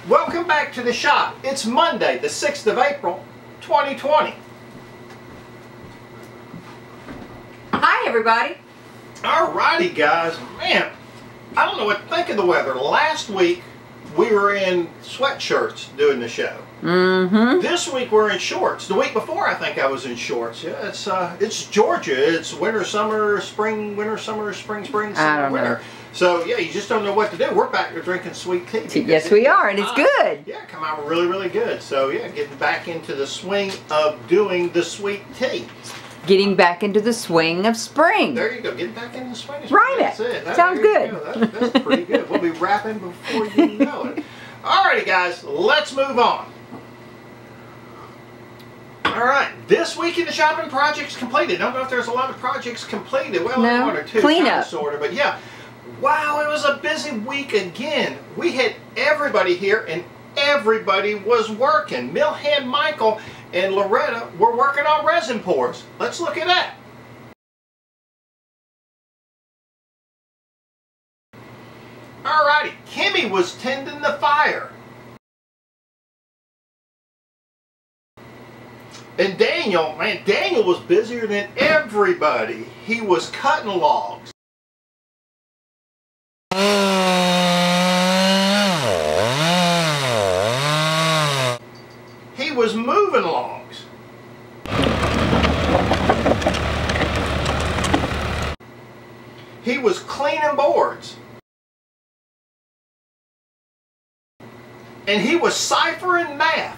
Welcome back to the shop. It's Monday, the 6th of April, 2020. Hi, everybody. Alrighty, guys. Man, I don't know what to think of the weather. Last week, we were in sweatshirts doing the show. Mm-hmm. This week, we're in shorts. The week before, I think I was in shorts. Yeah, it's Georgia. It's winter, summer, spring, winter, summer, spring, summer, winter. So, yeah, you just don't know what to do. We're back to drinking sweet tea. Yes, we are, and it's good. Yeah, come out really, really good. So, yeah, getting back into the swing of doing the sweet tea. Getting back into the swing of spring. There you go. Getting back into the swing of spring. Right. That's it. Sounds good. That's pretty good. We'll be wrapping before you know it. Alrighty, guys, let's move on. Alright, this week in the shopping projects completed. I don't know if there's a lot of projects completed. Well, no. one or two. Cleanup. Sort of, but yeah. Wow, it was a busy week again. We had everybody here and everybody was working. Mill hand Michael and Loretta were working on resin pours. Let's look at that. Alrighty, Kimmy was tending the fire. And Daniel, man, Daniel was busier than everybody. He was cutting logs. He was moving logs. He was cleaning boards. And he was ciphering math.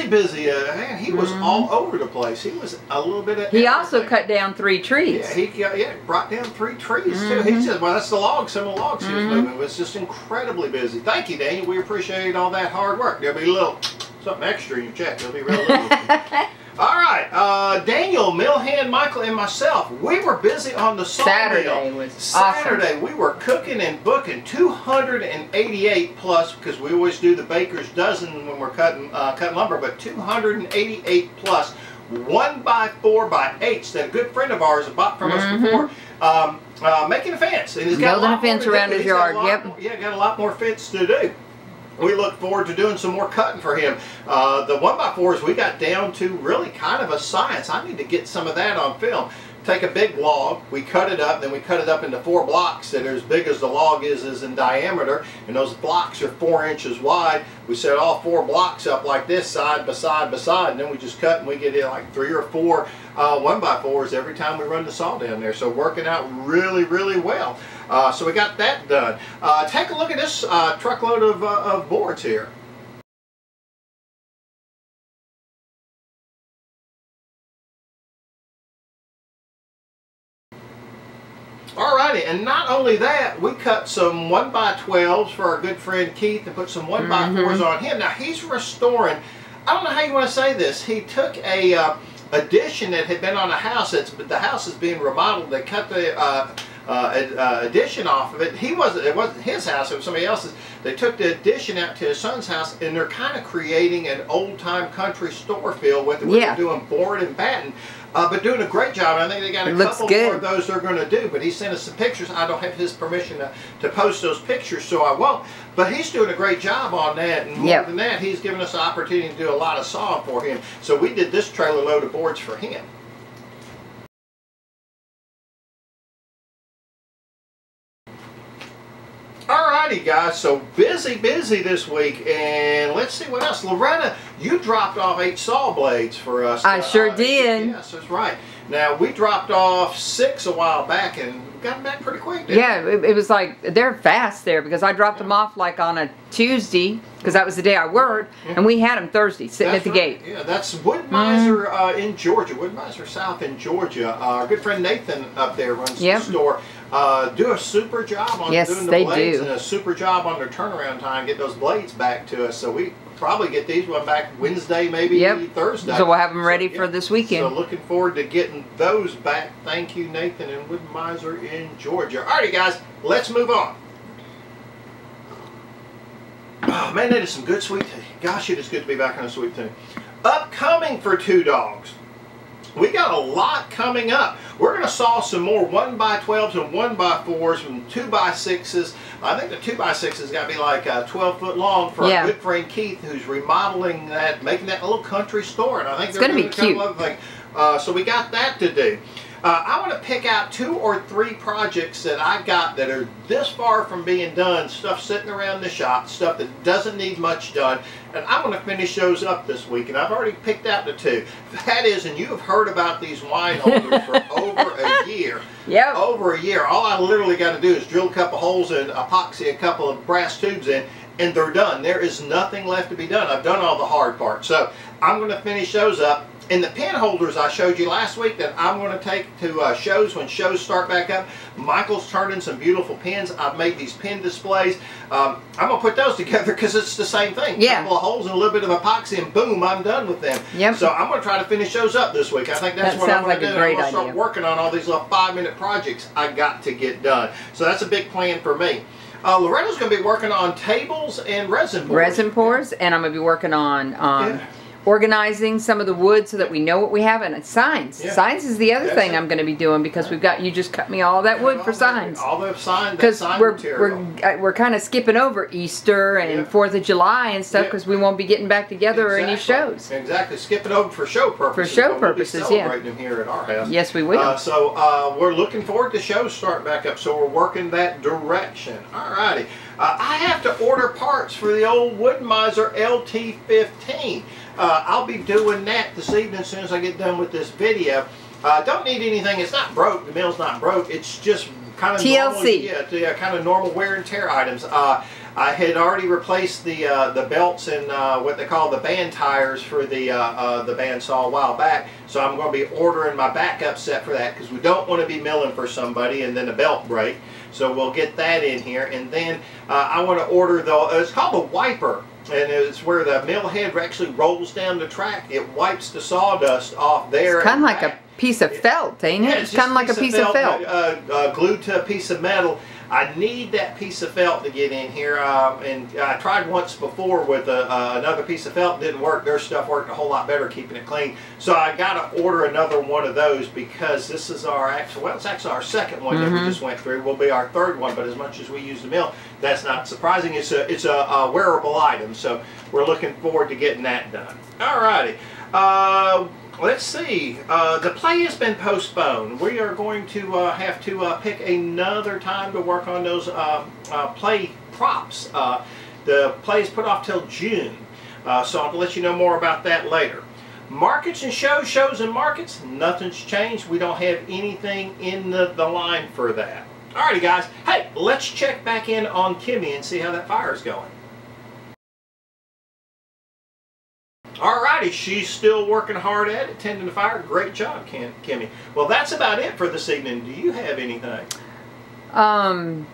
Busy. Man, he was all over the place. He was a little bit of He also cut down 3 trees. Yeah, he brought down 3 trees too. He said, well, that's the logs, some of the logs he was moving. It was just incredibly busy. Thank you, Daniel. We appreciate all that hard work. There'll be a little something extra in your check. It'll be real little. All right, Daniel, mill hand, Michael, and myself, we were busy on the sawmill. Saturday was Saturday, awesome. We were cooking and booking 288 plus, because we always do the baker's dozen when we're cutting lumber, but 288 plus 1x4x8s that a good friend of ours bought from us before, making a fence. And he's got building a fence around his yard. Yeah, got a lot more fence to do. We look forward to doing some more cutting for him. The 1x4s we got down to really kind of a science. I need to get some of that on film. Take a big log, we cut it up, then we cut it up into 4 blocks that are as big as the log is in diameter, and those blocks are 4 inches wide. We set all 4 blocks up like this, side by side by side, and then we just cut and we get like 3 or 4 1x4s every time we run the saw down there. So working out really, really well. So we got that done. Take a look at this truckload of boards here. Alrighty, and not only that, we cut some 1x12s for our good friend Keith and put some 1x4s on him. Now he's restoring, I don't know how you want to say this, he took a addition that had been on a house, the house is being remodeled, they cut the addition off of it. It wasn't his house, it was somebody else's. They took the addition out to his son's house and they're kind of creating an old-time country store feel with it. They're doing board and batten. But doing a great job. I think they got a couple more of those they're going to do. But he sent us some pictures. I don't have his permission to post those pictures, so I won't. But he's doing a great job on that. And more than that, he's given us the opportunity to do a lot of sawing for him. So we did this trailer load of boards for him. Alrighty, guys, so busy this week, and let's see what else. Loretta, you dropped off 8 saw blades for us. I sure did. Yes, that's right. Now, we dropped off 6 a while back, and got them back pretty quick, didn't we? It was like, they're fast there, because I dropped them off like on a Tuesday, because that was the day I worked, and we had them Thursday, sitting at the gate. Yeah, that's Wood-Mizer in Georgia, Wood-Mizer South in Georgia. Our good friend Nathan up there runs the store. Do a super job on doing the blades and a super job on their turnaround time, get those blades back to us. So we probably get these one back Wednesday, maybe Thursday. So we'll have them ready for this weekend. So looking forward to getting those back. Thank you, Nathan and Wood-Mizer in Georgia. Alrighty, guys, let's move on. Oh man, that is some good sweet tea. Gosh, it is good to be back on a sweet tea. Upcoming for 2 Dogs. we got a lot coming up. We're going to saw some more 1x12s and 1x4s and 2x6s. I think the 2x6 got to be like 12 foot long for our good friend Keith, who's remodeling that, making that little country store. And I think it's going to be cute. So we got that to do. I want to pick out 2 or 3 projects that I've got that are this far from being done, stuff sitting around the shop, stuff that doesn't need much done, and I'm going to finish those up this week, and I've already picked out the 2. That is, and you have heard about these wine holders for over a year. Yep. Over a year. All I literally got to do is drill a couple holes and epoxy a couple of brass tubes in, and they're done. There is nothing left to be done. I've done all the hard part. So I'm going to finish those up. And the pen holders I showed you last week that I'm going to take to shows when shows start back up. Michael's turning some beautiful pens. I've made these pen displays. I'm going to put those together because it's the same thing. Yeah. A couple of holes and a little bit of epoxy and boom, I'm done with them. Yep. So I'm going to try to finish those up this week. I think that's what I'm going to do. I'm going to start working on all these little 5-minute projects I got to get done. So that's a big plan for me. Loretta's going to be working on tables and resin pours. Resin pours, and I'm going to be working on organizing some of the wood so that we know what we have, and signs. Yeah. Signs is the other thing I'm going to be doing because we've got, you just cut me all that wood for signs. All the signs, because we're kind of skipping over Easter and 4th of July and stuff because we won't be getting back together or any shows. Exactly, skipping over for show purposes. For show purposes, we'll be celebrating them here at our house. Yes, we will. So we're looking forward to shows starting back up, so we're working that direction. Alrighty. I have to order parts for the old Wood-Mizer LT15. I'll be doing that this evening as soon as I get done with this video. Don't need anything. It's not broke. The mill's not broke. It's just kind of TLC. Normal, kind of normal wear and tear items. I had already replaced the belts and what they call the band tires for the bandsaw a while back. So I'm going to be ordering my backup set for that because we don't want to be milling for somebody and then the belt break. So we'll get that in here. And then I want to order it's called the wiper. And it's where the mill head actually rolls down the track. It wipes the sawdust off there. It's kind of like a piece of felt, ain't it? It's kind of like a piece of felt. Glued to a piece of metal. I need that piece of felt to get in here. And I tried once before with another piece of felt. Didn't work. Their stuff worked a whole lot better keeping it clean. So I got to order another one of those because this is our actual, well, it's actually our second one that we just went through. Will be our third one, but as much as we use the mill, that's not surprising. It's a wearable item, so we're looking forward to getting that done. Alrighty. Let's see. The play has been postponed. We are going to have to pick another time to work on those play props. The play is put off till June, so I'll let you know more about that later. Markets and shows and markets, nothing's changed. We don't have anything in the line for that. Alrighty guys, hey, let's check back in on Kimmy and see how that fire is going. Alrighty, she's still working hard at it, tending the fire. Great job, Kimmy. Well, that's about it for this evening. Do you have anything? I'm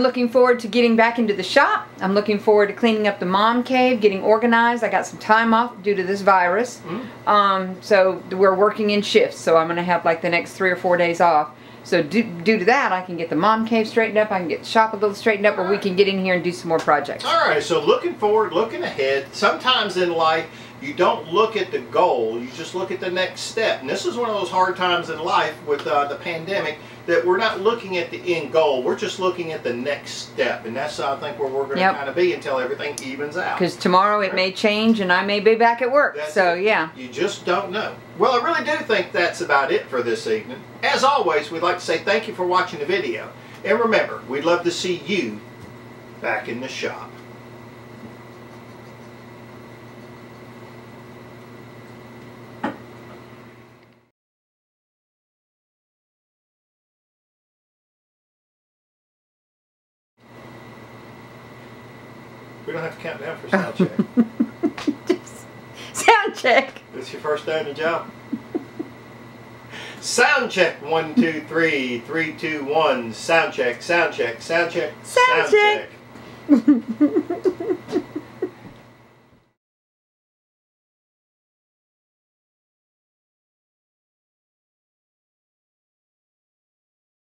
looking forward to getting back into the shop. I'm looking forward to cleaning up the mom cave, getting organized. I got some time off due to this virus. So we're working in shifts, so I'm going to have like the next 3 or 4 days off. So due to that, I can get the mom cave straightened up, I can get the shop a little straightened up, or we can get in here and do some more projects. Alright, so looking forward, looking ahead. Sometimes in life, you don't look at the goal, you just look at the next step. And this is one of those hard times in life with the pandemic, that we're not looking at the end goal, we're just looking at the next step. And that's, I think, where we're going to kind of be until everything evens out. Because tomorrow it may change and I may be back at work. So, yeah. You just don't know. Well, I really do think that's about it for this evening. As always, we'd like to say thank you for watching the video. And remember, we'd love to see you back in the shop. We don't have to count down for sound check. Just sound check. This is your first day on the job? Sound check. 1, 2, 3. 3, 2, 1. Sound check. Sound check. Sound check. Sound check.